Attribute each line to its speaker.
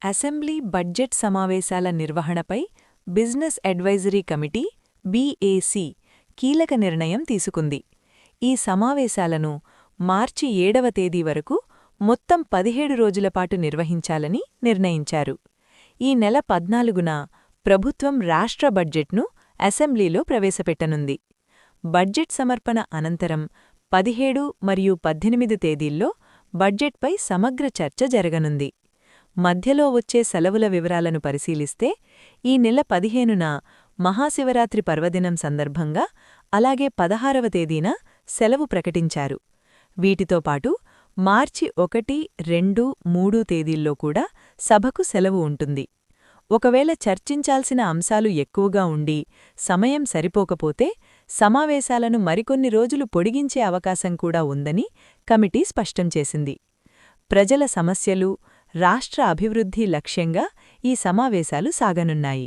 Speaker 1: Assembly budget సమావేశాల నిర్వహణపై business advisory committee BAC కీలక నిర్ణయం తీసుకుంది. ఈ సమావేశాలను మార్చి 7వ తేదీ వరకు మొత్తం 17 రోజులపాటు నిర్వహించాలని నిర్ణయించారు. ఈ నెల 14న ప్రభుత్వం రాష్ట్ర బడ్జెట్ను అసెంబ్లీలో ప్రవేశపెట్టనుంది. బడ్జెట్ సమర్పణ అనంతరం 17 మరియు 18 తేదీల్లో బడ్జెట్పై సమగ్ర చర్చ జరగనుంది. మధ్యలో వచ్చే సెలవుల వివరాలను పరిశీలిస్తే ఈ నెల 15న మహాశివరాత్రి పర్వదినం సందర్భంగా అలాగే 16వ తేదీన సెలవు ప్రకటించారు. వీటితో పాటు మార్చి 1, 2, 3 తేదీల్లో కూడా సభకు సెలవు ఉంటుంది. ఒకవేళ చర్చించాల్సిన అంశాలు ఎక్కువగా ఉండి సమయం సరిపోకపోతే సమావేశాలను మరికొన్ని రోజులు పొడిగించే అవకాశం కూడా ఉందని కమిటీ స్పష్టం చేసింది. ప్రజల సమస్యలు, రాష్ట్ర అభివృద్ధి లక్ష్యంగా ఈ సమావేశాలు సాగనున్నాయి.